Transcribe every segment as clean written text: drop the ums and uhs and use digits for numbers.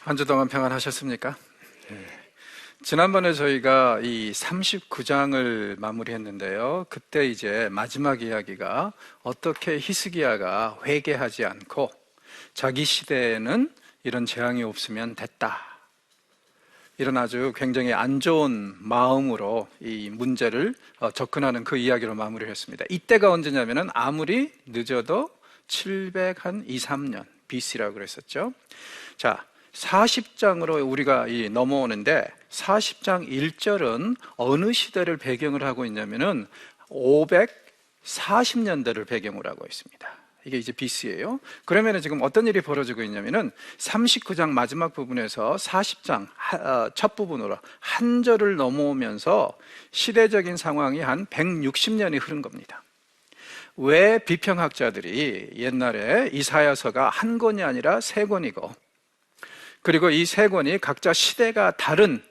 한 주 동안 평안하셨습니까? 지난번에 저희가 이 39장을 마무리했는데요. 그때 이제 마지막 이야기가 어떻게 히스기야가 회개하지 않고 자기 시대에는 이런 재앙이 없으면 됐다, 이런 아주 굉장히 안 좋은 마음으로 이 문제를 접근하는 그 이야기로 마무리를 했습니다. 이때가 언제냐면은 아무리 늦어도 723년 BC라고 그랬었죠. 자, 40장으로 우리가 넘어오는데 40장 1절은 어느 시대를 배경을 하고 있냐면은 540년대를 배경으로 하고 있습니다. 이게 이제 BC예요. 그러면은 지금 어떤 일이 벌어지고 있냐면은 39장 마지막 부분에서 40장 첫 부분으로 한 절을 넘어오면서 시대적인 상황이 한 160년이 흐른 겁니다. 왜 비평학자들이 옛날에 이사야서가 한 권이 아니라 세 권이고, 그리고 이 세 권이 각자 시대가 다른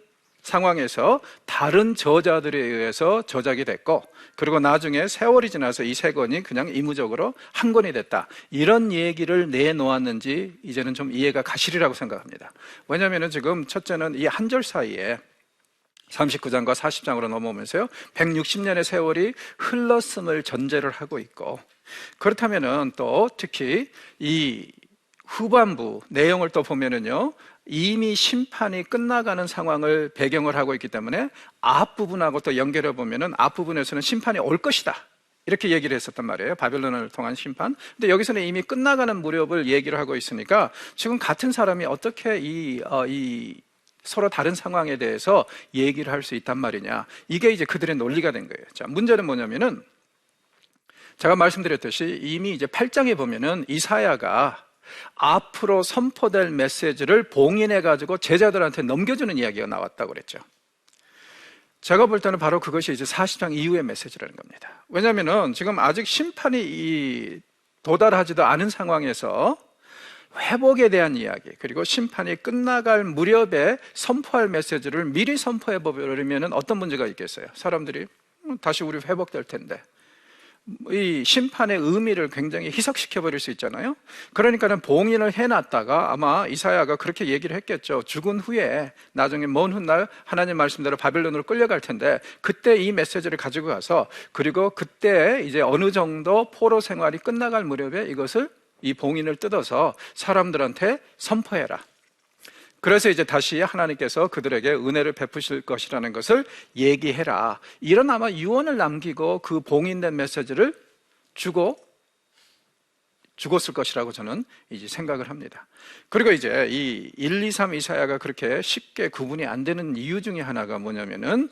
상황에서 다른 저자들에 의해서 저작이 됐고, 그리고 나중에 세월이 지나서 이 세 권이 그냥 의무적으로 한 권이 됐다, 이런 얘기를 내놓았는지 이제는 좀 이해가 가시리라고 생각합니다. 왜냐하면 지금 첫째는 이 한 절 사이에 39장과 40장으로 넘어오면서요 160년의 세월이 흘렀음을 전제를 하고 있고, 그렇다면은 또 특히 이 후반부 내용을 또 보면은요 이미 심판이 끝나가는 상황을 배경을 하고 있기 때문에 앞부분하고 또 연결해 보면은 앞부분에서는 심판이 올 것이다, 이렇게 얘기를 했었단 말이에요. 바벨론을 통한 심판. 근데 여기서는 이미 끝나가는 무렵을 얘기를 하고 있으니까 지금 같은 사람이 어떻게 이 서로 다른 상황에 대해서 얘기를 할 수 있단 말이냐, 이게 이제 그들의 논리가 된 거예요. 자, 문제는 뭐냐면은 제가 말씀드렸듯이 이미 이제 8장에 보면은 이사야가 앞으로 선포될 메시지를 봉인해 가지고 제자들한테 넘겨주는 이야기가 나왔다고 그랬죠. 제가 볼 때는 바로 그것이 이제 40장 이후의 메시지라는 겁니다. 왜냐하면은 지금 아직 심판이 도달하지도 않은 상황에서 회복에 대한 이야기, 그리고 심판이 끝나갈 무렵에 선포할 메시지를 미리 선포해 버리면 어떤 문제가 있겠어요? 사람들이 다시 우리 회복될 텐데, 이 심판의 의미를 굉장히 희석시켜 버릴 수 있잖아요. 그러니까는 봉인을 해놨다가 아마 이사야가 그렇게 얘기를 했겠죠. 죽은 후에 나중에 먼 훗날 하나님 말씀대로 바벨론으로 끌려갈 텐데 그때 이 메시지를 가지고 가서, 그리고 그때 이제 어느 정도 포로 생활이 끝나갈 무렵에 이것을, 이 봉인을 뜯어서 사람들한테 선포해라. 그래서 이제 다시 하나님께서 그들에게 은혜를 베푸실 것이라는 것을 얘기해라, 이런 아마 유언을 남기고 그 봉인된 메시지를 죽었을 것이라고 저는 이제 생각을 합니다. 그리고 이제 이 1, 2, 3 이사야가 그렇게 쉽게 구분이 안 되는 이유 중에 하나가 뭐냐면은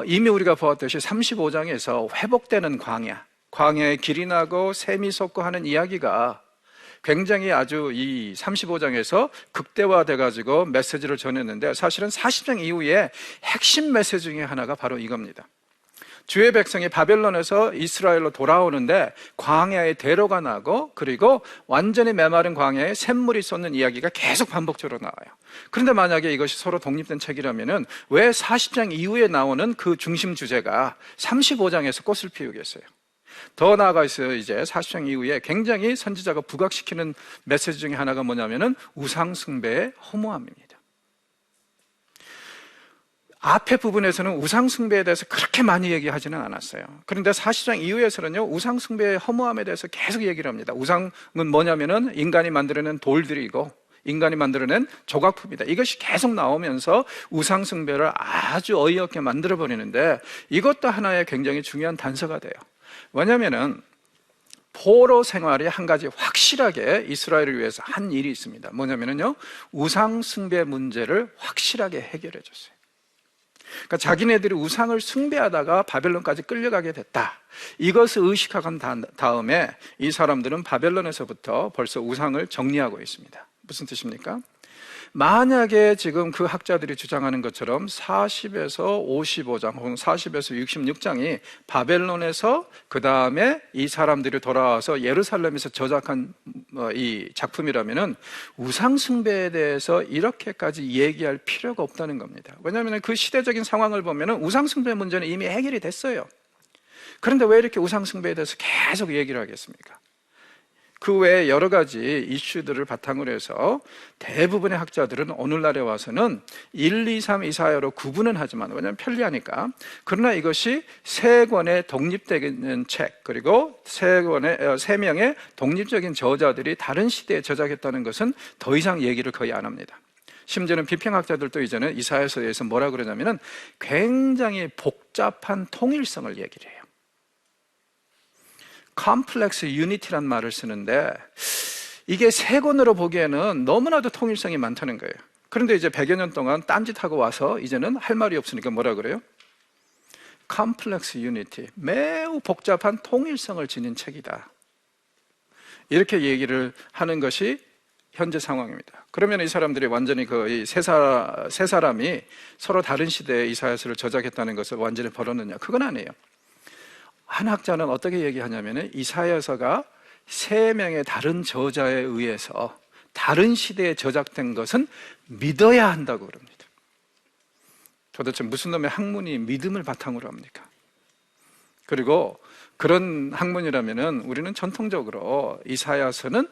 이미 우리가 보았듯이 35장에서 회복되는 광야에 길이 나고 샘이 솟고 하는 이야기가 굉장히 아주 이 35장에서 극대화돼 가지고 메시지를 전했는데, 사실은 40장 이후에 핵심 메시지 중에 하나가 바로 이겁니다. 주의 백성이 바벨론에서 이스라엘로 돌아오는데 광야에 대로가 나고, 그리고 완전히 메마른 광야에 샘물이 솟는 이야기가 계속 반복적으로 나와요. 그런데 만약에 이것이 서로 독립된 책이라면은 왜 40장 이후에 나오는 그 중심 주제가 35장에서 꽃을 피우겠어요? 더 나아가서 이제 40장 이후에 굉장히 선지자가 부각시키는 메시지 중에 하나가 뭐냐면은 우상숭배의 허무함입니다. 앞에 부분에서는 우상숭배에 대해서 그렇게 많이 얘기하지는 않았어요. 그런데 40장 이후에서는요 우상숭배의 허무함에 대해서 계속 얘기를 합니다. 우상은 뭐냐면은 인간이 만들어낸 돌들이고 인간이 만들어낸 조각품이다, 이것이 계속 나오면서 우상숭배를 아주 어이없게 만들어버리는데, 이것도 하나의 굉장히 중요한 단서가 돼요. 왜냐하면은 포로 생활이 한 가지 확실하게 이스라엘을 위해서 한 일이 있습니다. 뭐냐면은요 우상 숭배 문제를 확실하게 해결해 줬어요. 그러니까 자기네들이 우상을 숭배하다가 바벨론까지 끌려가게 됐다, 이것을 의식한 다음에 이 사람들은 바벨론에서부터 벌써 우상을 정리하고 있습니다. 무슨 뜻입니까? 만약에 지금 그 학자들이 주장하는 것처럼 40에서 55장 혹은 40에서 66장이 바벨론에서 그 다음에 이 사람들이 돌아와서 예루살렘에서 저작한 이 작품이라면은 우상 숭배에 대해서 이렇게까지 얘기할 필요가 없다는 겁니다. 왜냐하면 그 시대적인 상황을 보면은 우상 숭배 문제는 이미 해결이 됐어요. 그런데 왜 이렇게 우상 숭배에 대해서 계속 얘기를 하겠습니까? 그 외에 여러 가지 이슈들을 바탕으로 해서 대부분의 학자들은 오늘날에 와서는 1, 2, 3, 이사야로 구분은 하지만, 왜냐하면 편리하니까, 그러나 이것이 세 권의 독립되는 책, 그리고 세 명의 독립적인 저자들이 다른 시대에 저작했다는 것은 더 이상 얘기를 거의 안 합니다. 심지어는 비평학자들도 이제는 이사야서에서 뭐라 그러냐면은 굉장히 복잡한 통일성을 얘기를 해요. 컴플렉스 유니티란 말을 쓰는데, 이게 세 권으로 보기에는 너무나도 통일성이 많다는 거예요. 그런데 이제 100여 년 동안 딴짓하고 와서 이제는 할 말이 없으니까 뭐라 그래요? 컴플렉스 유니티, 매우 복잡한 통일성을 지닌 책이다, 이렇게 얘기를 하는 것이 현재 상황입니다. 그러면 이 사람들이 완전히 세 사람이 서로 다른 시대에 이사야서를 저작했다는 것을 완전히 벌었느냐? 그건 아니에요. 한 학자는 어떻게 얘기하냐면, 이사야서가 세 명의 다른 저자에 의해서 다른 시대에 저작된 것은 믿어야 한다고 그럽니다. 도대체 무슨 놈의 학문이 믿음을 바탕으로 합니까? 그리고 그런 학문이라면 우리는 전통적으로 이사야서는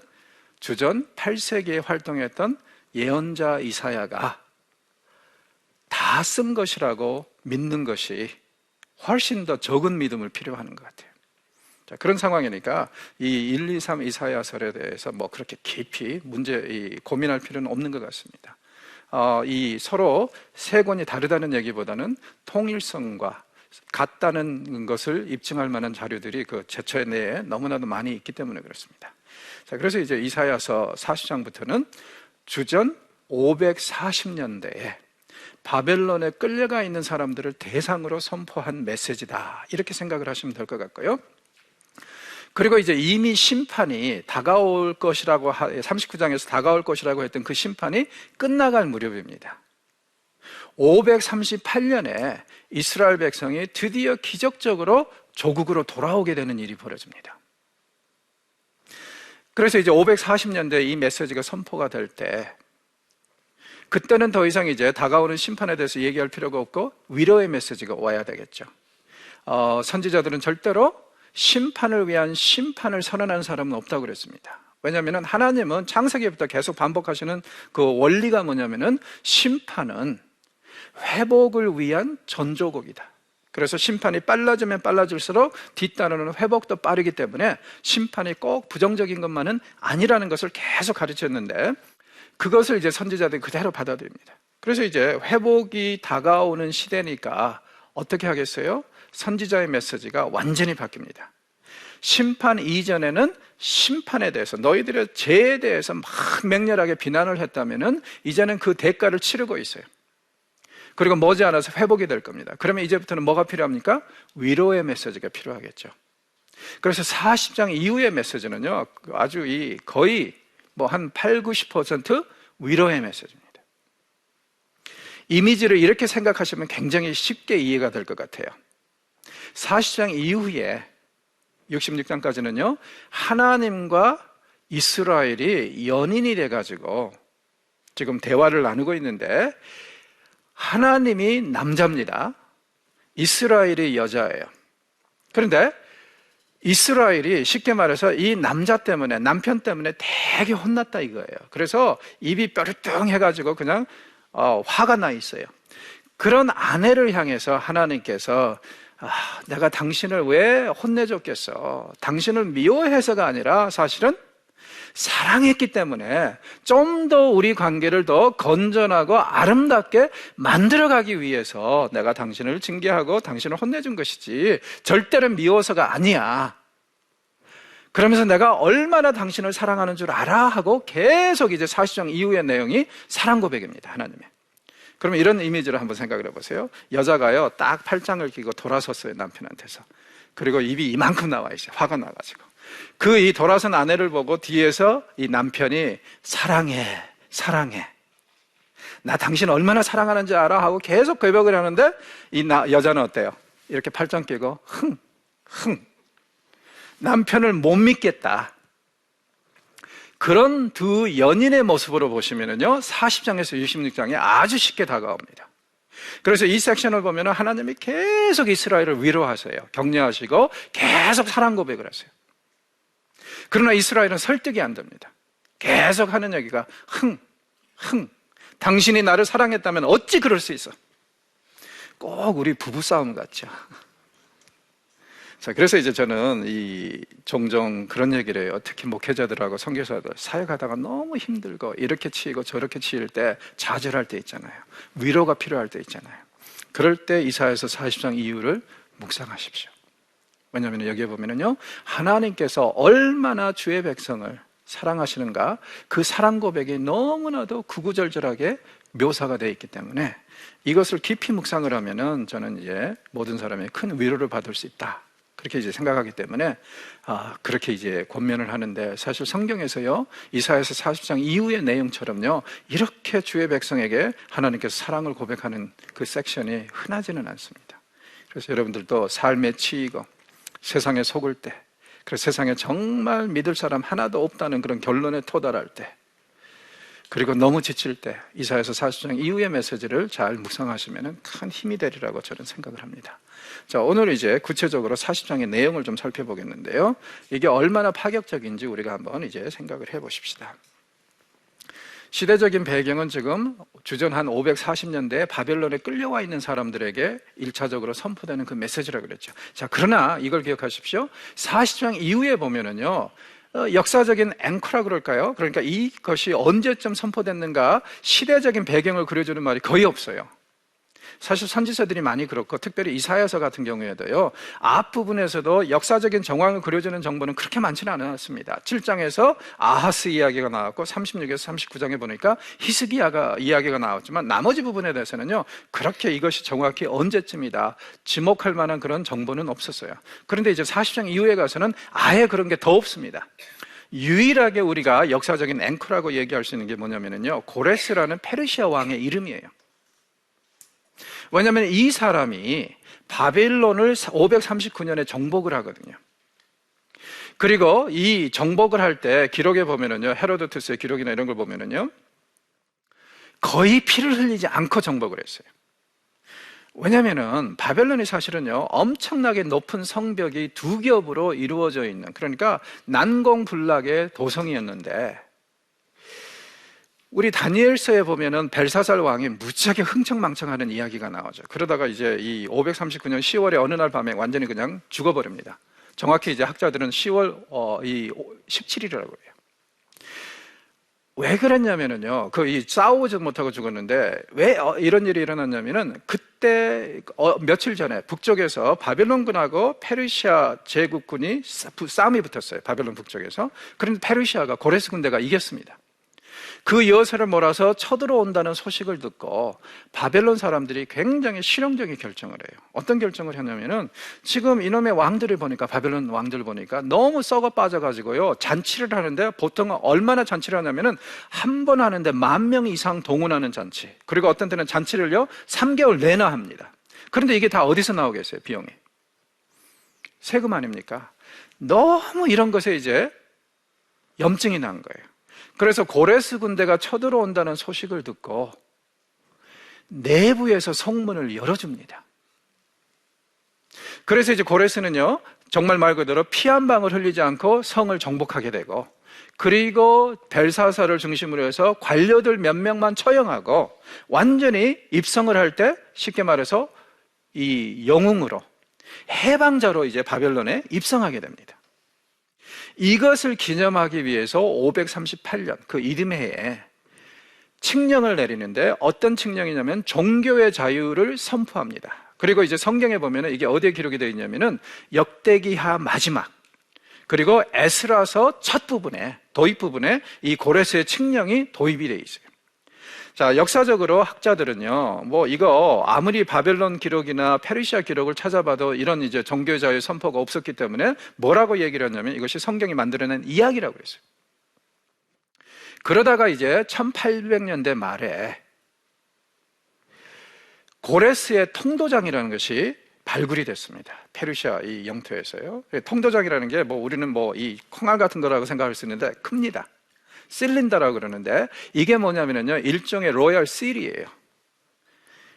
주전 8세기에 활동했던 예언자 이사야가 다 쓴 것이라고 믿는 것이 훨씬 더 적은 믿음을 필요하는 것 같아요. 자, 그런 상황이니까 이 1, 2, 3 이사야서에 대해서 뭐 그렇게 깊이 고민할 필요는 없는 것 같습니다. 이 서로 세 권이 다르다는 얘기보다는 통일성과 같다는 것을 입증할 만한 자료들이 그 제처 내에 너무나도 많이 있기 때문에 그렇습니다. 자, 그래서 이제 이사야서 40장부터는 주전 540년대에 바벨론에 끌려가 있는 사람들을 대상으로 선포한 메시지다, 이렇게 생각을 하시면 될 것 같고요. 그리고 이제 이미 심판이 다가올 것이라고 39장에서 다가올 것이라고 했던 그 심판이 끝나갈 무렵입니다. 538년에 이스라엘 백성이 드디어 기적적으로 조국으로 돌아오게 되는 일이 벌어집니다. 그래서 이제 540년대에 이 메시지가 선포가 될 때, 그때는 더 이상 이제 다가오는 심판에 대해서 얘기할 필요가 없고 위로의 메시지가 와야 되겠죠. 선지자들은 절대로 심판을 위한 심판을 선언하는 사람은 없다고 그랬습니다. 왜냐하면 하나님은 창세기부터 계속 반복하시는 그 원리가 뭐냐면은 심판은 회복을 위한 전조곡이다. 그래서 심판이 빨라지면 빨라질수록 뒤따르는 회복도 빠르기 때문에 심판이 꼭 부정적인 것만은 아니라는 것을 계속 가르쳤는데, 그것을 이제 선지자들이 그대로 받아들입니다. 그래서 이제 회복이 다가오는 시대니까 어떻게 하겠어요? 선지자의 메시지가 완전히 바뀝니다. 심판 이전에는 심판에 대해서, 너희들의 죄에 대해서 막 맹렬하게 비난을 했다면은 이제는 그 대가를 치르고 있어요. 그리고 머지않아서 회복이 될 겁니다. 그러면 이제부터는 뭐가 필요합니까? 위로의 메시지가 필요하겠죠. 그래서 40장 이후의 메시지는요, 아주 거의 뭐 한 8, 90% 위로의 메시지입니다. 이미지를 이렇게 생각하시면 굉장히 쉽게 이해가 될 것 같아요. 40장 이후에 66장까지는요, 하나님과 이스라엘이 연인이 돼가지고 지금 대화를 나누고 있는데, 하나님이 남자입니다. 이스라엘이 여자예요. 그런데 이스라엘이 쉽게 말해서 이 남자 때문에, 남편 때문에 되게 혼났다 이거예요. 그래서 입이 뾰루뚱해가지고 그냥 화가 나 있어요. 그런 아내를 향해서 하나님께서 내가 당신을 왜 혼내줬겠어? 당신을 미워해서가 아니라 사실은 사랑했기 때문에 좀 더 우리 관계를 더 건전하고 아름답게 만들어가기 위해서 내가 당신을 징계하고 당신을 혼내준 것이지 절대로 미워서가 아니야. 그러면서 내가 얼마나 당신을 사랑하는 줄 알아? 하고 계속 이제 40장 이후의 내용이 사랑 고백입니다, 하나님의. 그러면 이런 이미지를 한번 생각을 해보세요. 여자가요, 딱 팔짱을 끼고 돌아섰어요, 남편한테서. 그리고 입이 이만큼 나와 있어요, 화가 나가지고. 이 돌아선 아내를 보고 뒤에서 이 남편이 사랑해, 사랑해. 나 당신 얼마나 사랑하는지 알아? 하고 계속 고백을 하는데 여자는 어때요? 이렇게 팔짱 끼고 남편을 못 믿겠다. 그런 두 연인의 모습으로 보시면은요, 40장에서 66장에 아주 쉽게 다가옵니다. 그래서 이 섹션을 보면 하나님이 계속 이스라엘을 위로하세요. 격려하시고 계속 사랑 고백을 하세요. 그러나 이스라엘은 설득이 안 됩니다. 계속 하는 얘기가 당신이 나를 사랑했다면 어찌 그럴 수 있어? 꼭 우리 부부싸움 같죠. 자, 그래서 이제 저는 종종 그런 얘기를 해요. 특히 목회자들하고 선교사들 사역하다가 너무 힘들고 이렇게 치이고 저렇게 치일 때, 좌절할 때 있잖아요. 위로가 필요할 때 있잖아요. 그럴 때 이사야서 40장 이유를 묵상하십시오. 왜냐하면 여기에 보면은요, 하나님께서 얼마나 주의 백성을 사랑하시는가, 그 사랑 고백이 너무나도 구구절절하게 묘사가 되어 있기 때문에 이것을 깊이 묵상을 하면은 저는 이제 모든 사람이 큰 위로를 받을 수 있다, 그렇게 이제 생각하기 때문에 그렇게 이제 권면을 하는데, 사실 성경에서요, 이사야서 40장 이후의 내용처럼요, 이렇게 주의 백성에게 하나님께서 사랑을 고백하는 그 섹션이 흔하지는 않습니다. 그래서 여러분들도 삶에 치이고 세상에 속을 때, 그래서 세상에 정말 믿을 사람 하나도 없다는 그런 결론에 도달할 때, 그리고 너무 지칠 때 이사야서 40장 이후의 메시지를 잘 묵상하시면 큰 힘이 되리라고 저는 생각을 합니다. 자, 오늘 이제 구체적으로 40장의 내용을 좀 살펴보겠는데요, 이게 얼마나 파격적인지 우리가 한번 이제 생각을 해보십시다. 시대적인 배경은 지금 주전 한 540년대에 바벨론에 끌려와 있는 사람들에게 1차적으로 선포되는 그 메시지라고 그랬죠. 자, 그러나 이걸 기억하십시오. 40장 이후에 보면은요, 역사적인 앵커라 그럴까요? 그러니까 이것이 언제쯤 선포됐는가, 시대적인 배경을 그려주는 말이 거의 없어요. 사실 선지서들이 많이 그렇고, 특별히 이사야서 같은 경우에도요, 앞부분에서도 역사적인 정황을 그려주는 정보는 그렇게 많지는 않았습니다. 7장에서 아하스 이야기가 나왔고, 36에서 39장에 보니까 히스기야가 이야기가 나왔지만, 나머지 부분에 대해서는요, 그렇게 이것이 정확히 언제쯤이다 지목할 만한 그런 정보는 없었어요. 그런데 이제 40장 이후에 가서는 아예 그런 게 더 없습니다. 유일하게 우리가 역사적인 앵커라고 얘기할 수 있는 게 뭐냐면요, 고레스라는 페르시아 왕의 이름이에요. 왜냐하면 이 사람이 바벨론을 539년에 정복을 하거든요. 그리고 이 정복을 할 때 기록에 보면은요, 헤로도투스의 기록이나 이런 걸 보면은요, 거의 피를 흘리지 않고 정복을 했어요. 왜냐하면은 바벨론이 사실은요, 엄청나게 높은 성벽이 두 겹으로 이루어져 있는, 그러니까 난공불락의 도성이었는데, 우리 다니엘서에 보면은 벨사살 왕이 무지하게 흥청망청하는 이야기가 나오죠. 그러다가 이제 이 539년 10월에 어느 날 밤에 완전히 그냥 죽어버립니다. 정확히 이제 학자들은 10월 17일이라고 해요. 왜 그랬냐면은요, 싸우지 못하고 죽었는데, 왜 이런 일이 일어났냐면은, 그때 며칠 전에 북쪽에서 바벨론군하고 페르시아 제국군이 싸움이 붙었어요. 바벨론 북쪽에서. 그런데 페르시아가 고레스 군대가 이겼습니다. 그 여세를 몰아서 쳐들어온다는 소식을 듣고 바벨론 사람들이 굉장히 실용적인 결정을 해요. 어떤 결정을 했냐면은, 지금 이놈의 왕들을 보니까, 바벨론 왕들을 보니까 너무 썩어 빠져가지고요, 잔치를 하는데 보통 얼마나 잔치를 하냐면은 한 번 하는데 10,000명 이상 동원하는 잔치, 그리고 어떤 때는 잔치를요 3개월 내나 합니다. 그런데 이게 다 어디서 나오겠어요? 비용이 세금 아닙니까? 너무 이런 것에 이제 염증이 난 거예요. 그래서 고레스 군대가 쳐들어온다는 소식을 듣고 내부에서 성문을 열어줍니다. 그래서 이제 고레스는요, 정말 말 그대로 피 한 방울 흘리지 않고 성을 정복하게 되고, 그리고 벨사살을 중심으로 해서 관료들 몇 명만 처형하고 완전히 입성을 할 때, 쉽게 말해서 이 영웅으로, 해방자로 이제 바벨론에 입성하게 됩니다. 이것을 기념하기 위해서 538년 그 이듬해에 칙령을 내리는데, 어떤 칙령이냐면 종교의 자유를 선포합니다. 그리고 이제 성경에 보면 이게 어디에 기록이 되어 있냐면은 역대기하 마지막, 그리고 에스라서 첫 부분에, 도입 부분에 이 고레스의 칙령이 도입이 되어 있어요. 자, 역사적으로 학자들은요, 이거 아무리 바벨론 기록이나 페르시아 기록을 찾아봐도 이런 이제 종교 자유 선포가 없었기 때문에 뭐라고 얘기를 했냐면, 이것이 성경이 만들어낸 이야기라고 했어요. 그러다가 이제 1800년대 말에 고레스의 통도장이라는 것이 발굴이 됐습니다. 페르시아 이 영토에서요. 통도장이라는 게 우리는 이 콩알 같은 거라고 생각할 수 있는데 큽니다. 실린더라고 그러는데, 이게 뭐냐면요, 일종의 로열 실이에요.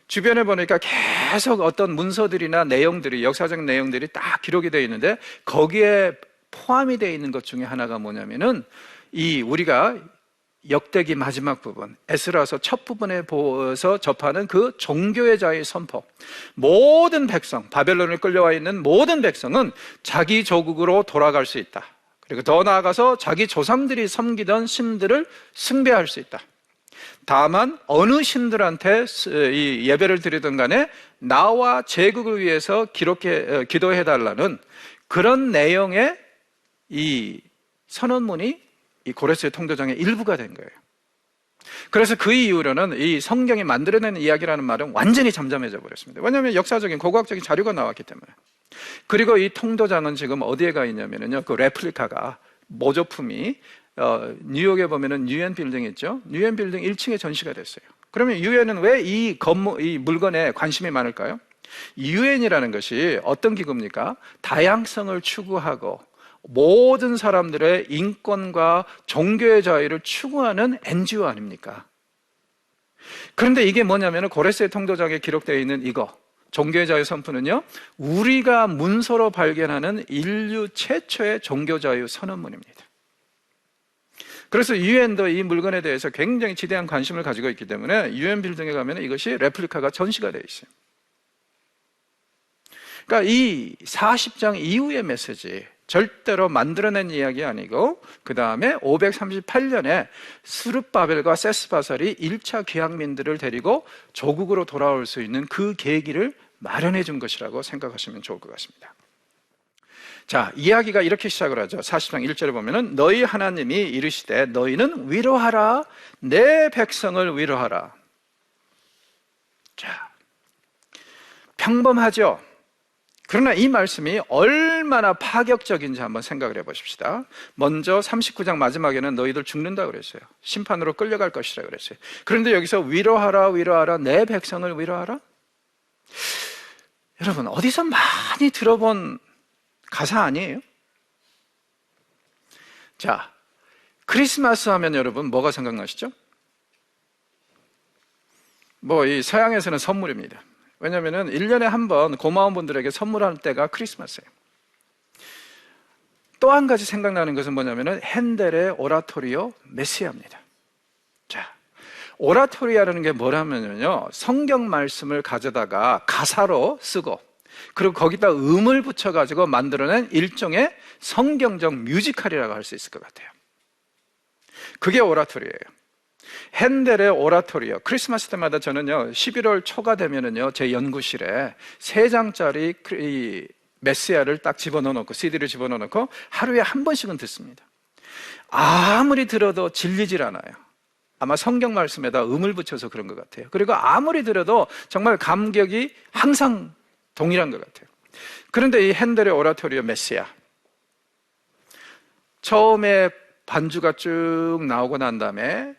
주변에 보니까 계속 어떤 문서들이나 내용들이, 역사적 내용들이 딱 기록이 되어 있는데, 거기에 포함이 되어 있는 것 중에 하나가 뭐냐면은 이 우리가 역대기 마지막 부분, 에스라서 첫 부분에 보여서 접하는 그 종교의 자유의 선포. 모든 백성, 바벨론에 끌려와 있는 모든 백성은 자기 조국으로 돌아갈 수 있다. 그리고 더 나아가서 자기 조상들이 섬기던 신들을 숭배할 수 있다. 다만 어느 신들한테 이 예배를 드리든 간에 나와 제국을 위해서 기도해달라는 그런 내용의 이 선언문이 이 고레스의 통도장의 일부가 된 거예요. 그래서 그 이후로는 이 성경이 만들어내는 이야기라는 말은 완전히 잠잠해져 버렸습니다. 왜냐하면 역사적인 고고학적인 자료가 나왔기 때문에. 그리고 이 통도장은 지금 어디에 가 있냐면요, 그 레플리카가 모조품이 뉴욕에 보면은 유엔 빌딩 있죠. 유엔 빌딩 1층에 전시가 됐어요. 그러면 유엔은 왜 이 물건에 관심이 많을까요? 유엔이라는 것이 어떤 기구입니까? 다양성을 추구하고 모든 사람들의 인권과 종교의 자유를 추구하는 NGO 아닙니까? 그런데 이게 뭐냐면 고레스의 통도장에 기록되어 있는 이거 종교의 자유 선포는요, 우리가 문서로 발견하는 인류 최초의 종교 자유 선언문입니다. 그래서 유엔도 이 물건에 대해서 굉장히 지대한 관심을 가지고 있기 때문에 유엔 빌딩에 가면 이것이 레플리카가 전시가 되어 있어요. 그러니까 이 40장 이후의 메시지, 절대로 만들어낸 이야기 아니고 그 다음에 538년에 스룹바벨과 세스바살이 1차 귀향민들을 데리고 조국으로 돌아올 수 있는 그 계기를 마련해 준 것이라고 생각하시면 좋을 것 같습니다. 자, 이야기가 이렇게 시작을 하죠. 40장 1절에 보면은 너희 하나님이 이르시되 너희는 위로하라, 내 백성을 위로하라. 자, 평범하죠. 그러나 이 말씀이 얼마나 파격적인지 한번 생각을 해보십시다. 먼저 39장 마지막에는 너희들 죽는다 그랬어요. 심판으로 끌려갈 것이라 그랬어요. 그런데 여기서 위로하라, 위로하라, 내 백성을 위로하라? 여러분, 어디서 많이 들어본 가사 아니에요? 자, 크리스마스 하면 여러분 뭐가 생각나시죠? 이 서양에서는 선물입니다. 왜냐하면 1년에 한 번 고마운 분들에게 선물하는 때가 크리스마스예요. 또 한 가지 생각나는 것은 뭐냐면 핸델의 오라토리오 메시아입니다. 자, 오라토리아라는 게 뭐냐면요, 성경 말씀을 가져다가 가사로 쓰고 그리고 거기다 음을 붙여가지고 만들어낸 일종의 성경적 뮤지컬이라고 할 수 있을 것 같아요. 그게 오라토리예요. 핸델의 오라토리오. 크리스마스 때마다 저는요 11월 초가 되면은요 제 연구실에 3장짜리 이 메시아를 딱 집어넣어놓고 CD를 집어넣어놓고 하루에 한 번씩은 듣습니다. 아무리 들어도 질리질 않아요. 아마 성경 말씀에다 음을 붙여서 그런 것 같아요. 그리고 아무리 들어도 정말 감격이 항상 동일한 것 같아요. 그런데 이 핸델의 오라토리오 메시아, 처음에 반주가 쭉 나오고 난 다음에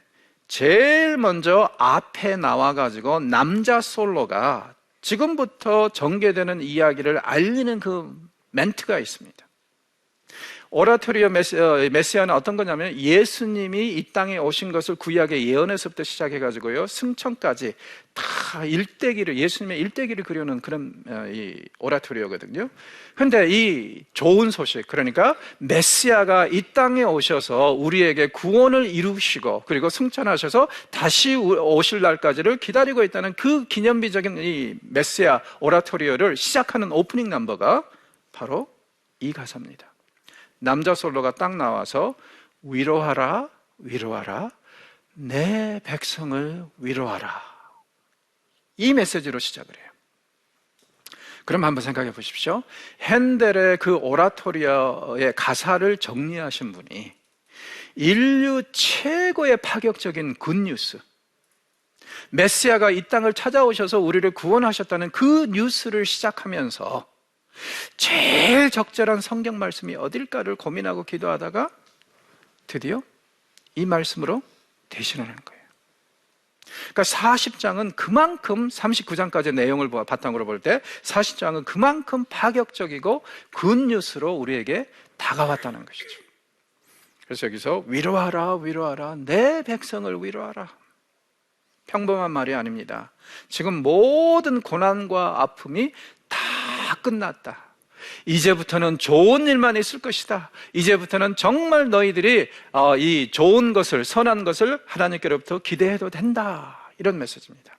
제일 먼저 앞에 나와가지고 남자 솔로가 지금부터 전개되는 이야기를 알리는 그 멘트가 있습니다. 오라토리오 메시아는 어떤 거냐면 예수님이 이 땅에 오신 것을 구약의 예언에서부터 시작해가지고요 승천까지 다 일대기를, 예수님의 일대기를 그려놓은 그런 이 오라토리오거든요. 그런데 이 좋은 소식, 그러니까 메시아가 이 땅에 오셔서 우리에게 구원을 이루시고 그리고 승천하셔서 다시 오실 날까지를 기다리고 있다는 그 기념비적인 이 메시아 오라토리오를 시작하는 오프닝 넘버가 바로 이 가사입니다. 남자 솔로가 딱 나와서 위로하라, 위로하라, 내 백성을 위로하라, 이 메시지로 시작을 해요. 그럼 한번 생각해 보십시오. 핸델의 그 오라토리오의 가사를 정리하신 분이 인류 최고의 파격적인 굿뉴스, 메시아가 이 땅을 찾아오셔서 우리를 구원하셨다는 그 뉴스를 시작하면서 제일 적절한 성경 말씀이 어딜까를 고민하고 기도하다가 드디어 이 말씀으로 대신하는 거예요. 그러니까 40장은 그만큼 39장까지의 내용을 바탕으로 볼 때 40장은 그만큼 파격적이고 굿뉴스로 우리에게 다가왔다는 것이죠. 그래서 여기서 위로하라, 위로하라, 내 백성을 위로하라. 평범한 말이 아닙니다. 지금 모든 고난과 아픔이 다 끝났다. 이제부터는 좋은 일만 있을 것이다. 이제부터는 정말 너희들이 이 좋은 것을, 선한 것을 하나님께로부터 기대해도 된다. 이런 메시지입니다.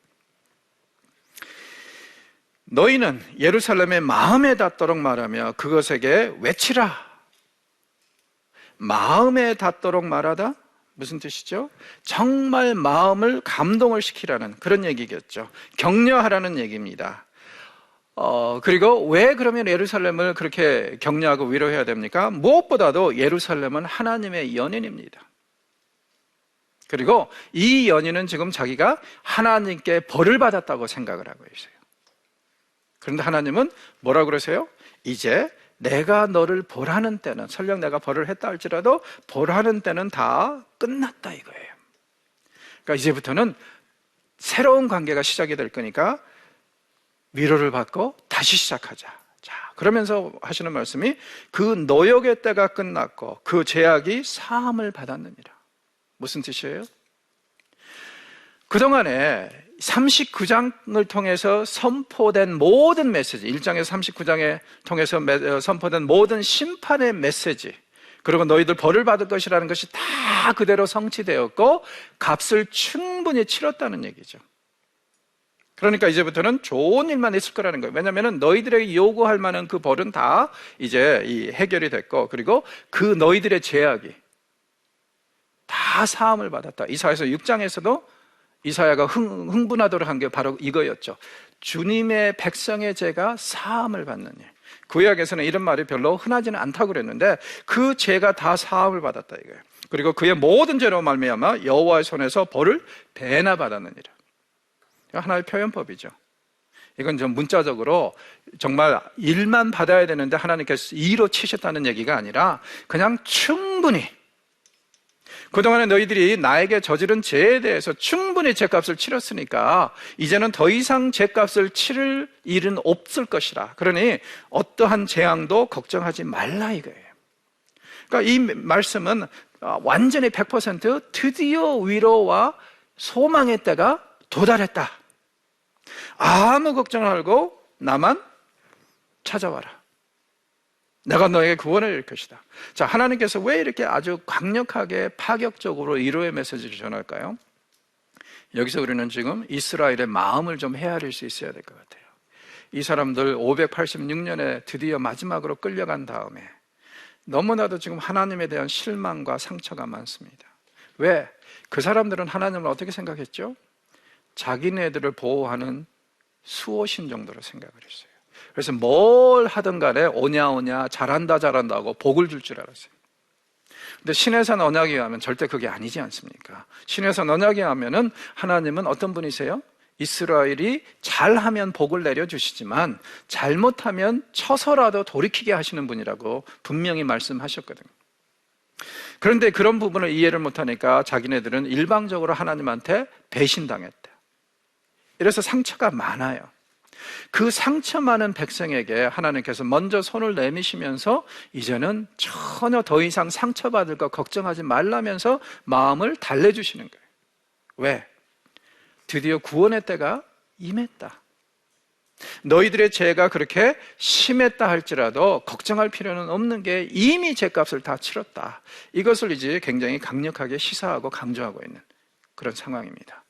너희는 예루살렘의 마음에 닿도록 말하며 그것에게 외치라. 마음에 닿도록 말하다? 무슨 뜻이죠? 정말 마음을 감동을 시키라는 그런 얘기겠죠. 격려하라는 얘기입니다. 그리고 왜 그러면 예루살렘을 그렇게 격려하고 위로해야 됩니까? 무엇보다도 예루살렘은 하나님의 연인입니다. 그리고 이 연인은 지금 자기가 하나님께 벌을 받았다고 생각을 하고 있어요. 그런데 하나님은 뭐라고 그러세요? 이제 내가 너를 벌하는 때는, 설령 내가 벌을 했다 할지라도 벌하는 때는 다 끝났다 이거예요. 그러니까 이제부터는 새로운 관계가 시작이 될 거니까 위로를 받고 다시 시작하자. 자, 그러면서 하시는 말씀이 그 노역의 때가 끝났고 그 죄악이 사함을 받았느니라. 무슨 뜻이에요? 그동안에 39장을 통해서 선포된 모든 메시지, 1장에서 39장에 통해서 선포된 모든 심판의 메시지, 그리고 너희들 벌을 받을 것이라는 것이 다 그대로 성취되었고 값을 충분히 치렀다는 얘기죠. 그러니까 이제부터는 좋은 일만 있을 거라는 거예요. 왜냐하면 너희들에게 요구할 만한 그 벌은 다 이제 해결이 됐고, 그리고 그 너희들의 죄악이 다 사함을 받았다. 이사야서 6장에서도 이사야가 흥분하도록 한 게 바로 이거였죠. 주님의 백성의 죄가 사함을 받는 일. 구약에서는 이런 말이 별로 흔하지는 않다고 그랬는데 그 죄가 다 사함을 받았다 이거예요. 그리고 그의 모든 죄로 말미암아 여호와의 손에서 벌을 배나 받았느니라. 하나의 표현법이죠. 이건 좀 문자적으로 정말 일만 받아야 되는데 하나님께서 이로 치셨다는 얘기가 아니라 그냥 충분히 그동안에 너희들이 나에게 저지른 죄에 대해서 충분히 죄값을 치렀으니까 이제는 더 이상 죄값을 치를 일은 없을 것이라. 그러니 어떠한 재앙도 걱정하지 말라 이거예요. 그러니까 이 말씀은 완전히 100% 드디어 위로와 소망의 때가 도달했다. 아무 걱정 말고 나만 찾아와라. 내가 너에게 구원을 이룰 것이다. 자, 하나님께서 왜 이렇게 아주 강력하게 파격적으로 위로의 메시지를 전할까요? 여기서 우리는 지금 이스라엘의 마음을 좀 헤아릴 수 있어야 될 것 같아요. 이 사람들 586년에 드디어 마지막으로 끌려간 다음에 너무나도 지금 하나님에 대한 실망과 상처가 많습니다. 왜? 그 사람들은 하나님을 어떻게 생각했죠? 자기네들을 보호하는 수호신 정도로 생각을 했어요. 그래서 뭘 하든 간에 오냐 잘한다 하고 복을 줄 줄 알았어요. 근데 신의 산 언약에 의하면 절대 그게 아니지 않습니까? 신의 산 언약에 의하면은 하나님은 어떤 분이세요? 이스라엘이 잘하면 복을 내려주시지만 잘못하면 쳐서라도 돌이키게 하시는 분이라고 분명히 말씀하셨거든요. 그런데 그런 부분을 이해를 못하니까 자기네들은 일방적으로 하나님한테 배신당했대. 이래서 상처가 많아요. 그 상처 많은 백성에게 하나님께서 먼저 손을 내미시면서 이제는 전혀 더 이상 상처받을 거 걱정하지 말라면서 마음을 달래주시는 거예요. 왜? 드디어 구원의 때가 임했다. 너희들의 죄가 그렇게 심했다 할지라도 걱정할 필요는 없는 게 이미 죄값을 다 치렀다. 이것을 이제 굉장히 강력하게 시사하고 강조하고 있는 그런 상황입니다.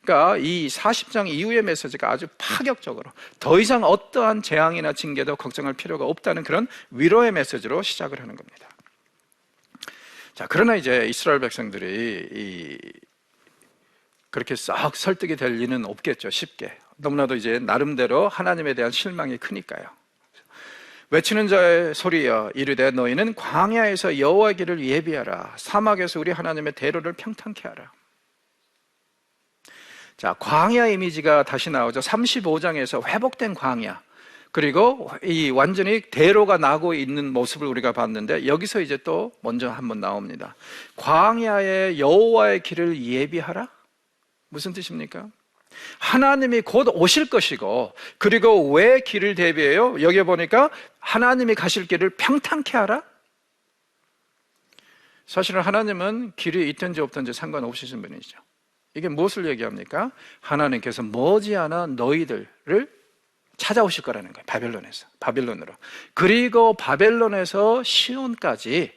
그러니까 이 40장 이후의 메시지가 아주 파격적으로 더 이상 어떠한 재앙이나 징계도 걱정할 필요가 없다는 그런 위로의 메시지로 시작을 하는 겁니다. 자, 그러나 이제 이스라엘 백성들이 그렇게 싹 설득이 될 리는 없겠죠. 쉽게. 너무나도 이제 나름대로 하나님에 대한 실망이 크니까요. 외치는 자의 소리여 이르되 너희는 광야에서 여호와의 길을 예비하라. 사막에서 우리 하나님의 대로를 평탄케 하라. 자, 광야 이미지가 다시 나오죠. 35장에서 회복된 광야, 그리고 이 완전히 대로가 나고 있는 모습을 우리가 봤는데 여기서 이제 또 먼저 한번 나옵니다. 광야에 여호와의 길을 예비하라? 무슨 뜻입니까? 하나님이 곧 오실 것이고, 그리고 왜 길을 대비해요? 여기 보니까 하나님이 가실 길을 평탄케 하라? 사실은 하나님은 길이 있든지 없든지 상관없으신 분이죠. 이게 무엇을 얘기합니까? 하나님께서 머지않아 너희들을 찾아오실 거라는 거예요. 바벨론으로. 그리고 바벨론에서 시온까지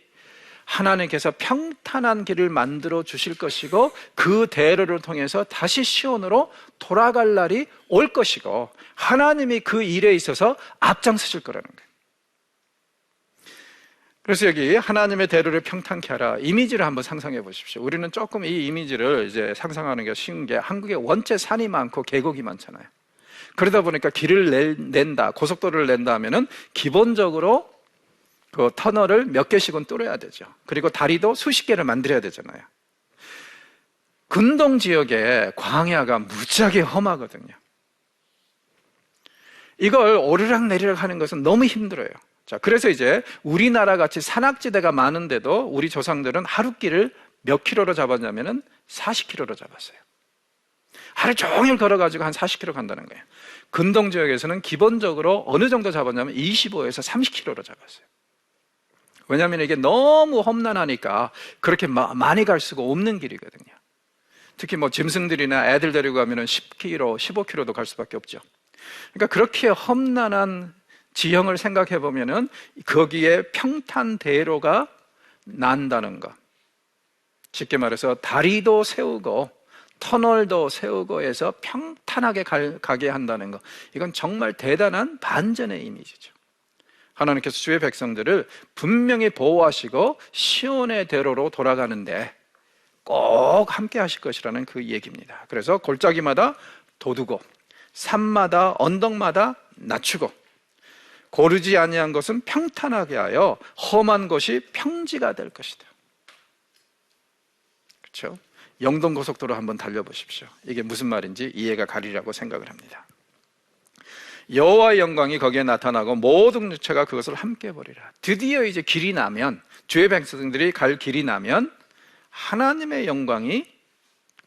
하나님께서 평탄한 길을 만들어 주실 것이고, 그 대로를 통해서 다시 시온으로 돌아갈 날이 올 것이고, 하나님이 그 일에 있어서 앞장서실 거라는 거예요. 그래서 여기 하나님의 대로를 평탄케 하라, 이미지를 한번 상상해 보십시오. 우리는 조금 이 이미지를 이제 상상하는 게 쉬운 게, 한국에 원체 산이 많고 계곡이 많잖아요. 그러다 보니까 길을 낸다, 고속도로를 낸다 하면은 기본적으로 그 터널을 몇 개씩은 뚫어야 되죠. 그리고 다리도 수십 개를 만들어야 되잖아요. 근동 지역에 광야가 무지하게 험하거든요. 이걸 오르락내리락 하는 것은 너무 힘들어요. 자, 그래서 이제 우리나라 같이 산악지대가 많은데도 우리 조상들은 하루길을 몇 킬로로 잡았냐면은 40킬로로 잡았어요. 하루 종일 걸어가지고 한 40킬로 간다는 거예요. 근동 지역에서는 기본적으로 어느 정도 잡았냐면 25에서 30킬로로 잡았어요. 왜냐하면 이게 너무 험난하니까 그렇게 많이 갈 수가 없는 길이거든요. 특히 뭐 짐승들이나 애들 데리고 가면은 10km, 15km도 갈 수밖에 없죠. 그러니까 그렇게 험난한 지형을 생각해 보면은 거기에 평탄 대로가 난다는 것. 쉽게 말해서 다리도 세우고 터널도 세우고 해서 평탄하게 가게 한다는 것. 이건 정말 대단한 반전의 이미지죠. 하나님께서 주의 백성들을 분명히 보호하시고 시온의 대로로 돌아가는데 꼭 함께 하실 것이라는 그 얘기입니다. 그래서 골짜기마다 돋우고 산마다 언덕마다 낮추고 고르지 아니한 것은 평탄하게 하여 험한 것이 평지가 될 것이다. 그렇죠? 영동고속도로 한번 달려보십시오. 이게 무슨 말인지 이해가 가리라고 생각을 합니다. 여호와의 영광이 거기에 나타나고 모든 육체가 그것을 함께 보리라. 드디어 이제 길이 나면, 주의 백성들이 갈 길이 나면 하나님의 영광이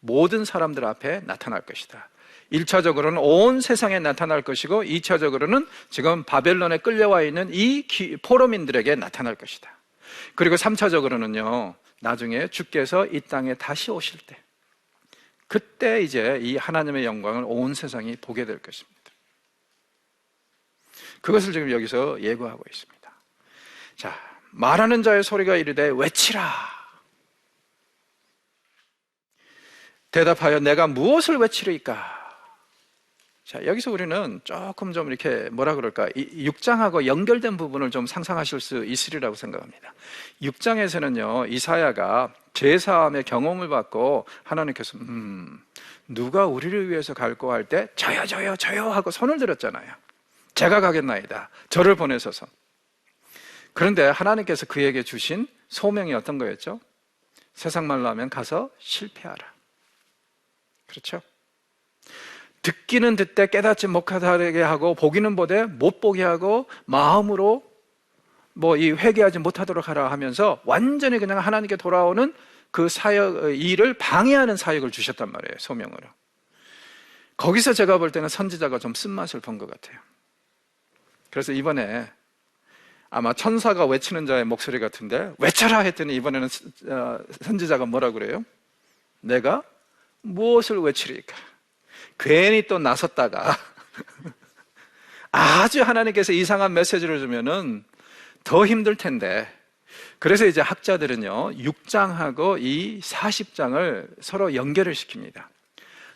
모든 사람들 앞에 나타날 것이다. 1차적으로는 온 세상에 나타날 것이고 2차적으로는 지금 바벨론에 끌려와 있는 이 포로민들에게 나타날 것이다. 그리고 3차적으로는요, 나중에 주께서 이 땅에 다시 오실 때, 그때 이제 이 하나님의 영광을 온 세상이 보게 될 것입니다. 그것을 지금 여기서 예고하고 있습니다. 자, 말하는 자의 소리가 이르되 외치라. 대답하여 내가 무엇을 외치리까? 자, 여기서 우리는 조금 좀 이렇게 뭐라 그럴까, 6장하고 연결된 부분을 좀 상상하실 수 있으리라고 생각합니다. 6장에서는요, 이사야가 제사함의 경험을 받고 하나님께서 누가 우리를 위해서 갈고 할 때 저요 하고 손을 들었잖아요. 제가 가겠나이다, 저를 보내소서. 그런데 하나님께서 그에게 주신 소명이 어떤 거였죠? 세상 말로 하면 가서 실패하라. 그렇죠? 듣기는 듣되 깨닫지 못하게 하고 보기는 보되 못 보게 하고 마음으로 뭐 이 회개하지 못하도록 하라 하면서 완전히 그냥 하나님께 돌아오는 그 사역, 일을 방해하는 사역을 주셨단 말이에요, 소명으로. 거기서 제가 볼 때는 선지자가 좀 쓴맛을 본 것 같아요. 그래서 이번에 아마 천사가 외치는 자의 목소리 같은데 외쳐라 했더니 이번에는 선지자가 뭐라 그래요? 내가 무엇을 외치리까? 괜히 또 나섰다가 아주 하나님께서 이상한 메시지를 주면은 더 힘들 텐데, 그래서 이제 학자들은요 6장하고 이 40장을 서로 연결을 시킵니다.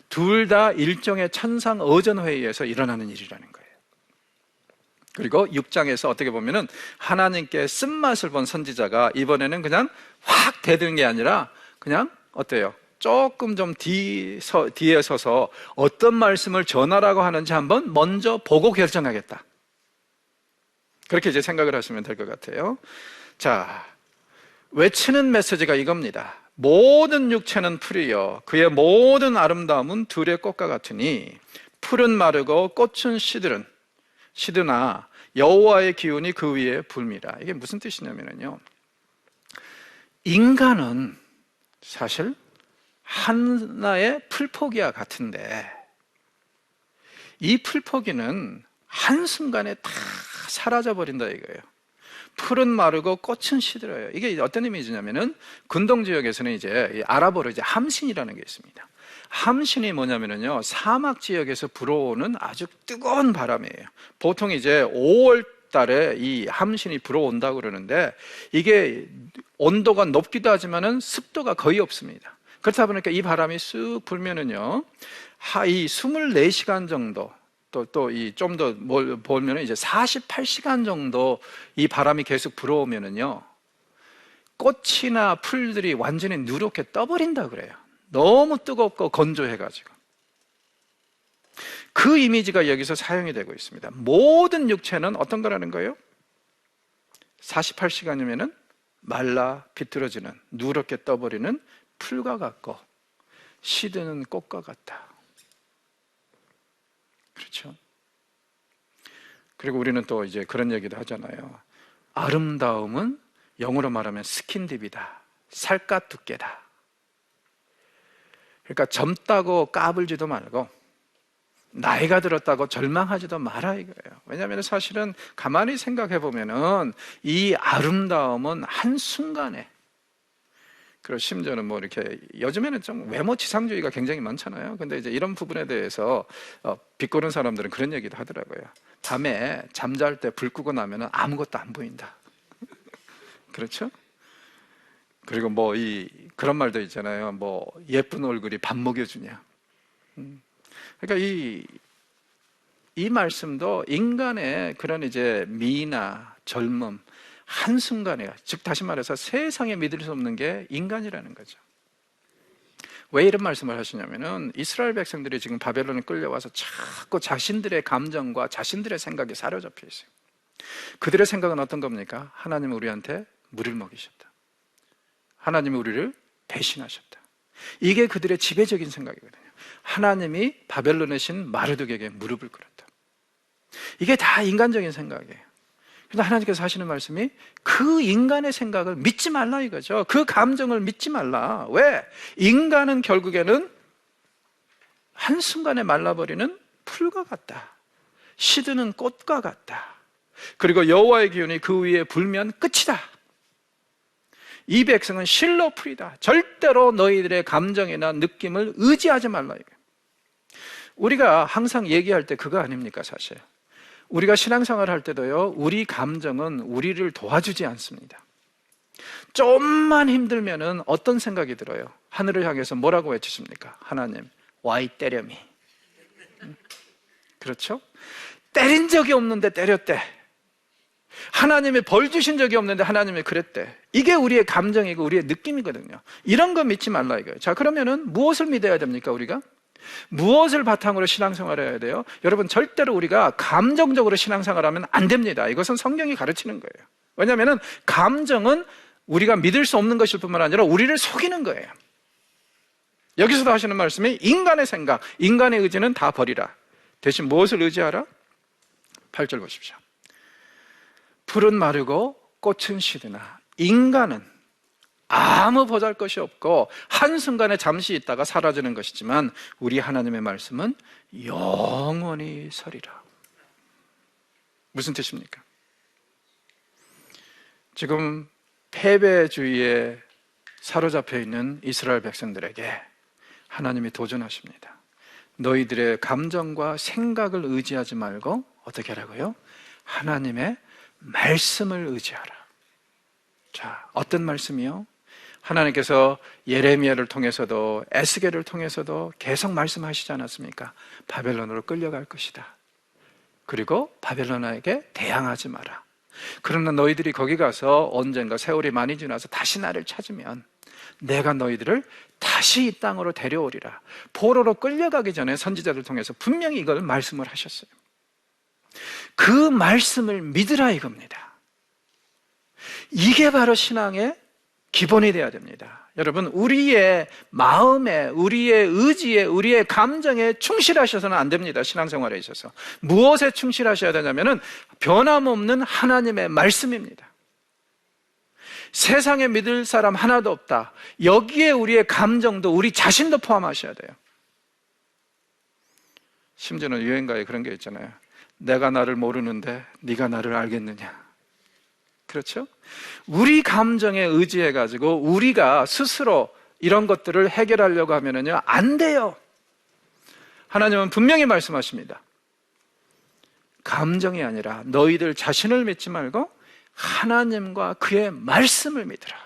둘 다 일종의 천상어전회의에서 일어나는 일이라는 거예요. 그리고 6장에서 어떻게 보면은 하나님께 쓴맛을 본 선지자가 이번에는 그냥 확 대드는 게 아니라 그냥 어때요? 조금 좀 뒤에 서서 어떤 말씀을 전하라고 하는지 한번 먼저 보고 결정하겠다. 그렇게 이제 생각을 하시면 될 것 같아요. 자, 외치는 메시지가 이겁니다. 모든 육체는 풀이요 그의 모든 아름다움은 들의 꽃과 같으니 풀은 마르고 꽃은 시드나 여호와의 기운이 그 위에 불미라. 이게 무슨 뜻이냐면요, 인간은 사실 하나의 풀포기와 같은데 이 풀포기는 한순간에 다 사라져버린다 이거예요. 풀은 마르고 꽃은 시들어요. 이게 어떤 이미지냐면은 근동 지역에서는 이제 아랍어로 이제 함신이라는 게 있습니다. 함신이 뭐냐면요, 사막 지역에서 불어오는 아주 뜨거운 바람이에요. 보통 이제 5월 달에 이 함신이 불어온다고 그러는데, 이게 온도가 높기도 하지만은 습도가 거의 없습니다. 그렇다 보니까 이 바람이 쑥 불면은요, 이 24시간 정도, 또 이 좀 더 뭘 보면은 이제 48시간 정도 이 바람이 계속 불어오면은요, 꽃이나 풀들이 완전히 누렇게 떠버린다 그래요. 너무 뜨겁고 건조해가지고. 그 이미지가 여기서 사용이 되고 있습니다. 모든 육체는 어떤 거라는 거예요? 48시간이면은 말라 비틀어지는, 누렇게 떠버리는 풀과 같고 시드는 꽃과 같다. 그렇죠? 그리고 우리는 또 이제 그런 얘기도 하잖아요. 아름다움은 영어로 말하면 스킨딥이다. 살갗 두께다. 그러니까 젊다고 까불지도 말고 나이가 들었다고 절망하지도 마라 이거예요. 왜냐하면 사실은 가만히 생각해 보면은 이 아름다움은 한순간에, 그리고 심지어는 뭐 이렇게 요즘에는 좀 외모 지상주의가 굉장히 많잖아요. 근데 이제 이런 부분에 대해서 비꼬는 사람들은 그런 얘기도 하더라고요. 밤에 잠잘 때 불 끄고 나면은 아무것도 안 보인다. 그렇죠? 그리고 뭐 그런 말도 있잖아요. 뭐 예쁜 얼굴이 밥 먹여주냐. 그러니까 이 말씀도 인간의 그런 이제 미나 젊음, 한순간에, 즉 다시 말해서 세상에 믿을 수 없는 게 인간이라는 거죠. 왜 이런 말씀을 하시냐면은 이스라엘 백성들이 지금 바벨론에 끌려와서 자꾸 자신들의 감정과 자신들의 생각에 사로잡혀 있어요. 그들의 생각은 어떤 겁니까? 하나님은 우리한테 물을 먹이셨다. 하나님이 우리를 배신하셨다. 이게 그들의 지배적인 생각이거든요. 하나님이 바벨론의 신 마르둑에게 무릎을 꿇었다. 이게 다 인간적인 생각이에요. 그런데 하나님께서 하시는 말씀이 그 인간의 생각을 믿지 말라 이거죠. 그 감정을 믿지 말라. 왜? 인간은 결국에는 한순간에 말라버리는 풀과 같다. 시드는 꽃과 같다. 그리고 여호와의 기운이 그 위에 불면 끝이다. 이 백성은 실로 풀이다. 절대로 너희들의 감정이나 느낌을 의지하지 말라 이거예요. 우리가 항상 얘기할 때 그거 아닙니까 사실. 우리가 신앙생활 할 때도요, 우리 감정은 우리를 도와주지 않습니다. 좀만 힘들면은 어떤 생각이 들어요? 하늘을 향해서 뭐라고 외치십니까? 하나님, 와이 때려미. 그렇죠? 때린 적이 없는데 때렸대. 하나님이 벌 주신 적이 없는데 하나님이 그랬대. 이게 우리의 감정이고 우리의 느낌이거든요. 이런 거 믿지 말라 이거예요. 자, 그러면은 무엇을 믿어야 됩니까 우리가? 무엇을 바탕으로 신앙생활을 해야 돼요? 여러분, 절대로 우리가 감정적으로 신앙생활하면 안 됩니다. 이것은 성경이 가르치는 거예요. 왜냐하면 감정은 우리가 믿을 수 없는 것일 뿐만 아니라 우리를 속이는 거예요. 여기서도 하시는 말씀이 인간의 생각, 인간의 의지는 다 버리라. 대신 무엇을 의지하라? 8절 보십시오. 풀은 마르고 꽃은 시드나 인간은 아무 보잘것이 없고 한순간에 잠시 있다가 사라지는 것이지만 우리 하나님의 말씀은 영원히 서리라. 무슨 뜻입니까? 지금 패배주의에 사로잡혀 있는 이스라엘 백성들에게 하나님이 도전하십니다. 너희들의 감정과 생각을 의지하지 말고 어떻게 하라고요? 하나님의 말씀을 의지하라. 자, 어떤 말씀이요? 하나님께서 예레미야를 통해서도 에스겔을 통해서도 계속 말씀하시지 않았습니까? 바벨론으로 끌려갈 것이다. 그리고 바벨론에게 대항하지 마라. 그러나 너희들이 거기 가서 언젠가 세월이 많이 지나서 다시 나를 찾으면 내가 너희들을 다시 이 땅으로 데려오리라. 포로로 끌려가기 전에 선지자들 통해서 분명히 이걸 말씀을 하셨어요. 그 말씀을 믿으라 이겁니다. 이게 바로 신앙의 기본이 되어야 됩니다. 여러분, 우리의 마음에, 우리의 의지에, 우리의 감정에 충실하셔서는 안 됩니다. 신앙생활에 있어서. 무엇에 충실하셔야 되냐면은 변함없는 하나님의 말씀입니다. 세상에 믿을 사람 하나도 없다. 여기에 우리의 감정도 우리 자신도 포함하셔야 돼요. 심지어는 유행가에 그런 게 있잖아요. 내가 나를 모르는데 네가 나를 알겠느냐. 그렇죠? 우리 감정에 의지해가지고 우리가 스스로 이런 것들을 해결하려고 하면은요, 안 돼요. 하나님은 분명히 말씀하십니다. 감정이 아니라 너희들 자신을 믿지 말고 하나님과 그의 말씀을 믿으라.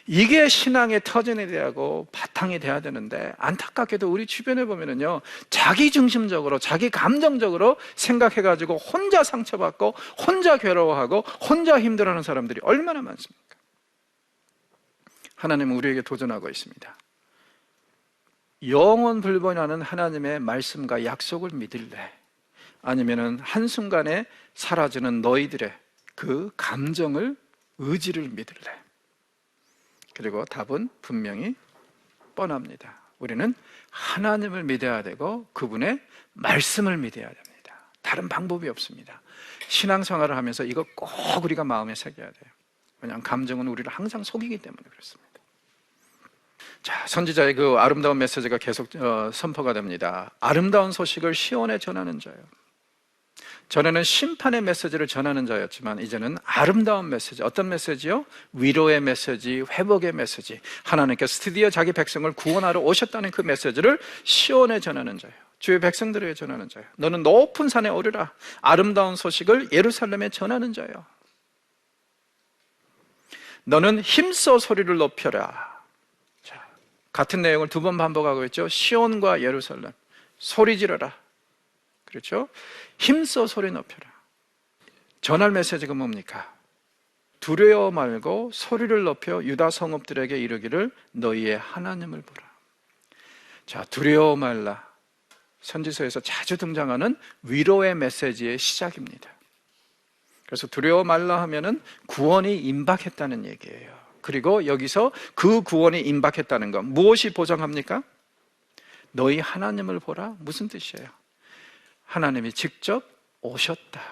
이게 신앙의 터전이 되고 바탕이 돼야 되는데, 안타깝게도 우리 주변에 보면은요, 자기 중심적으로, 자기 감정적으로 생각해가지고 혼자 상처받고 혼자 괴로워하고 혼자 힘들어하는 사람들이 얼마나 많습니까? 하나님은 우리에게 도전하고 있습니다. 영원 불변하는 하나님의 말씀과 약속을 믿을래? 아니면은 한순간에 사라지는 너희들의 그 감정을, 의지를 믿을래? 그리고 답은 분명히 뻔합니다. 우리는 하나님을 믿어야 되고 그분의 말씀을 믿어야 됩니다. 다른 방법이 없습니다. 신앙생활을 하면서 이거 꼭 우리가 마음에 새겨야 돼요. 왜냐하면 감정은 우리를 항상 속이기 때문에 그렇습니다. 자, 선지자의 그 아름다운 메시지가 계속 선포가 됩니다. 아름다운 소식을 시온에 전하는 자요. 전에는 심판의 메시지를 전하는 자였지만 이제는 아름다운 메시지, 어떤 메시지요? 위로의 메시지, 회복의 메시지, 하나님께서 드디어 자기 백성을 구원하러 오셨다는 그 메시지를 시온에 전하는 자예요. 주의 백성들에게 전하는 자예요. 너는 높은 산에 오르라. 아름다운 소식을 예루살렘에 전하는 자예요. 너는 힘써 소리를 높여라. 자, 같은 내용을 두 번 반복하고 있죠. 시온과 예루살렘, 소리 지르라. 그렇죠? 힘써 소리 높여라. 전할 메시지가 뭡니까? 두려워 말고 소리를 높여 유다 성읍들에게 이르기를 너희의 하나님을 보라. 자, 두려워 말라. 선지서에서 자주 등장하는 위로의 메시지의 시작입니다. 그래서 두려워 말라 하면은 구원이 임박했다는 얘기예요. 그리고 여기서 그 구원이 임박했다는 것, 무엇이 보장합니까? 너희 하나님을 보라. 무슨 뜻이에요? 하나님이 직접 오셨다.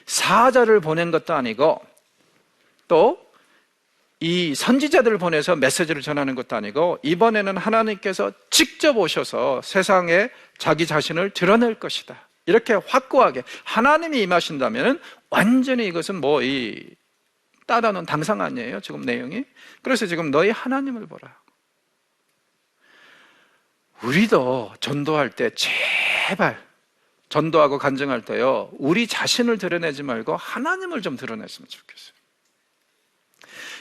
사자를 보낸 것도 아니고 또 이 선지자들을 보내서 메시지를 전하는 것도 아니고 이번에는 하나님께서 직접 오셔서 세상에 자기 자신을 드러낼 것이다. 이렇게 확고하게 하나님이 임하신다면 완전히 이것은 뭐 이 따다놓은 당상 아니에요? 지금 내용이. 그래서 지금 너희 하나님을 보라. 우리도 전도할 때 제발 전도하고 간증할 때요, 우리 자신을 드러내지 말고 하나님을 좀 드러냈으면 좋겠어요.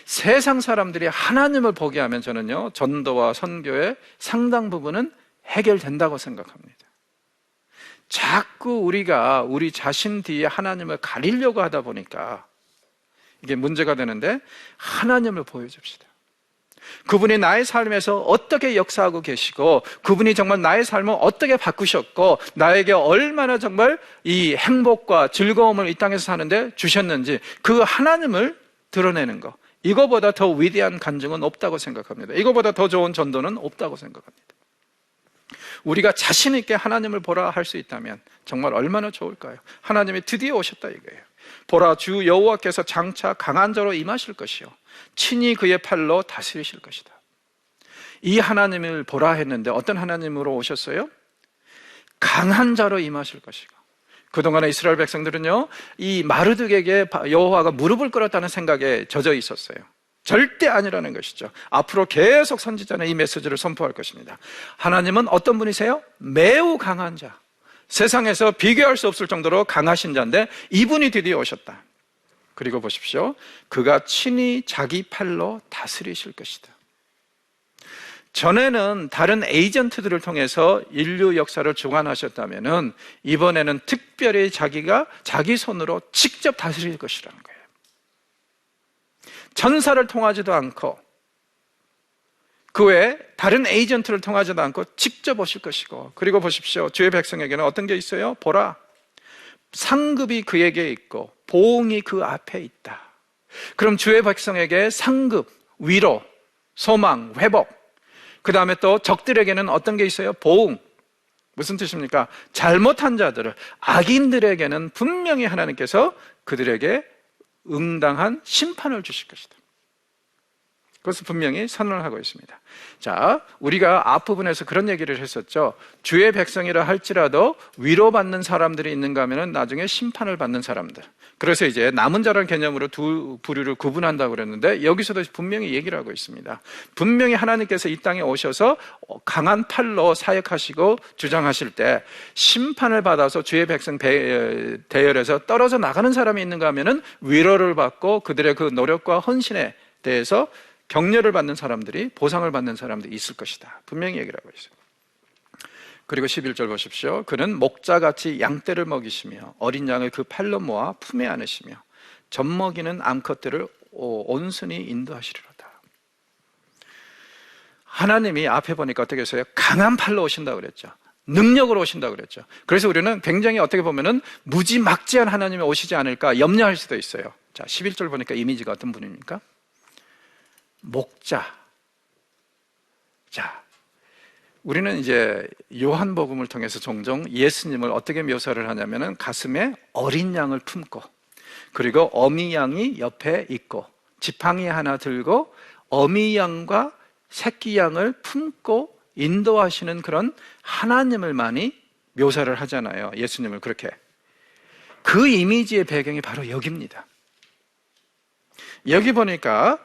세상 사람들이 하나님을 보게 하면 저는요, 전도와 선교의 상당 부분은 해결된다고 생각합니다. 자꾸 우리가 우리 자신 뒤에 하나님을 가리려고 하다 보니까 이게 문제가 되는데, 하나님을 보여줍시다. 그분이 나의 삶에서 어떻게 역사하고 계시고 그분이 정말 나의 삶을 어떻게 바꾸셨고 나에게 얼마나 정말 이 행복과 즐거움을 이 땅에서 사는데 주셨는지, 그 하나님을 드러내는 것, 이거보다 더 위대한 간증은 없다고 생각합니다. 이거보다 더 좋은 전도는 없다고 생각합니다. 우리가 자신 있게 하나님을 보라 할 수 있다면 정말 얼마나 좋을까요? 하나님이 드디어 오셨다 이거예요. 보라, 주 여호와께서 장차 강한 자로 임하실 것이요 친히 그의 팔로 다스리실 것이다. 이 하나님을 보라 했는데 어떤 하나님으로 오셨어요? 강한 자로 임하실 것이고, 그동안에 이스라엘 백성들은요, 이 마르둑에게 여호와가 무릎을 꿇었다는 생각에 젖어 있었어요. 절대 아니라는 것이죠. 앞으로 계속 선지자는 이 메시지를 선포할 것입니다. 하나님은 어떤 분이세요? 매우 강한 자, 세상에서 비교할 수 없을 정도로 강하신 자인데 이분이 드디어 오셨다. 그리고 보십시오, 그가 친히 자기 팔로 다스리실 것이다. 전에는 다른 에이전트들을 통해서 인류 역사를 주관하셨다면은 이번에는 특별히 자기가 자기 손으로 직접 다스릴 것이라는 거예요. 전사를 통하지도 않고 그 외에 다른 에이전트를 통하지도 않고 직접 오실 것이고, 그리고 보십시오, 주의 백성에게는 어떤 게 있어요? 보라, 상급이 그에게 있고 보응이 그 앞에 있다. 그럼 주의 백성에게 상급, 위로, 소망, 회복, 그 다음에 또 적들에게는 어떤 게 있어요? 보응. 무슨 뜻입니까? 잘못한 자들을, 악인들에게는 분명히 하나님께서 그들에게 응당한 심판을 주실 것이다. 그것을 분명히 선언을 하고 있습니다. 자, 우리가 앞부분에서 그런 얘기를 했었죠. 주의 백성이라 할지라도 위로받는 사람들이 있는가 하면 나중에 심판을 받는 사람들. 그래서 이제 남은 자라는 개념으로 두 부류를 구분한다고 그랬는데 여기서도 분명히 얘기를 하고 있습니다. 분명히 하나님께서 이 땅에 오셔서 강한 팔로 사역하시고 주장하실 때 심판을 받아서 주의 백성 대열에서 떨어져 나가는 사람이 있는가 하면 위로를 받고 그들의 그 노력과 헌신에 대해서 격려를 받는 사람들이, 보상을 받는 사람들이 있을 것이다. 분명히 얘기를 하고 있어요. 그리고 11절 보십시오. 그는 목자같이 양떼를 먹이시며 어린 양을 그 팔로 모아 품에 안으시며 젖먹이는 암컷들을 온순히 인도하시리로다. 하나님이 앞에 보니까 어떻게 했어요? 강한 팔로 오신다고 그랬죠. 능력으로 오신다고 그랬죠. 그래서 우리는 굉장히 어떻게 보면은 무지막지한 하나님이 오시지 않을까 염려할 수도 있어요. 자, 11절 보니까 이미지가 어떤 분입니까? 목자. 자, 우리는 이제 요한복음을 통해서 종종 예수님을 어떻게 묘사를 하냐면은 가슴에 어린 양을 품고, 그리고 어미 양이 옆에 있고, 지팡이 하나 들고 어미 양과 새끼 양을 품고 인도하시는 그런 하나님을 많이 묘사를 하잖아요. 예수님을 그렇게. 그 이미지의 배경이 바로 여기입니다. 여기 보니까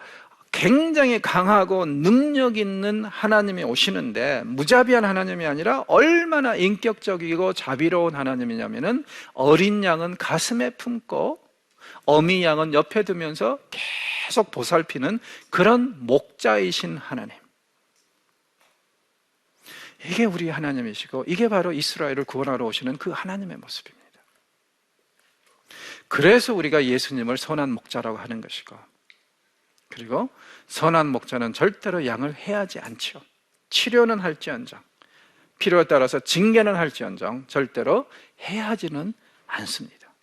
굉장히 강하고 능력 있는 하나님이 오시는데 무자비한 하나님이 아니라 얼마나 인격적이고 자비로운 하나님이냐면은 어린 양은 가슴에 품고 어미 양은 옆에 두면서 계속 보살피는 그런 목자이신 하나님. 이게 우리 하나님이시고 이게 바로 이스라엘을 구원하러 오시는 그 하나님의 모습입니다. 그래서 우리가 예수님을 선한 목자라고 하는 것이고, 그리고 선한 목자는 절대로 양을 해하지 않죠. 치료는 할지언정, 필요에 따라서 징계는 할지언정 절대로 해하지는 않습니다.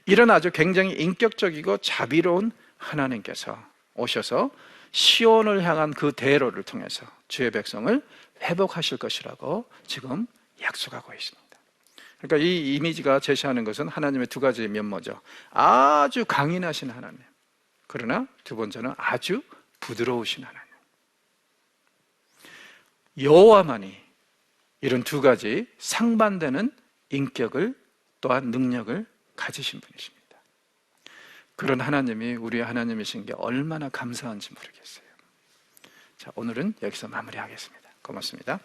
이런 아주 굉장히 인격적이고 자비로운 하나님께서 오셔서 시온을 향한 그 대로를 통해서 주의 백성을 회복하실 것이라고 지금 약속하고 있습니다. 그러니까 이 이미지가 제시하는 것은 하나님의 두 가지 면모죠. 아주 강인하신 하나님, 그러나 두 번째는 아주 부드러우신 하나님. 여호와만이 이런 두 가지 상반되는 인격을 또한 능력을 가지신 분이십니다. 그런 하나님이 우리 하나님이신 게 얼마나 감사한지 모르겠어요. 자, 오늘은 여기서 마무리하겠습니다. 고맙습니다.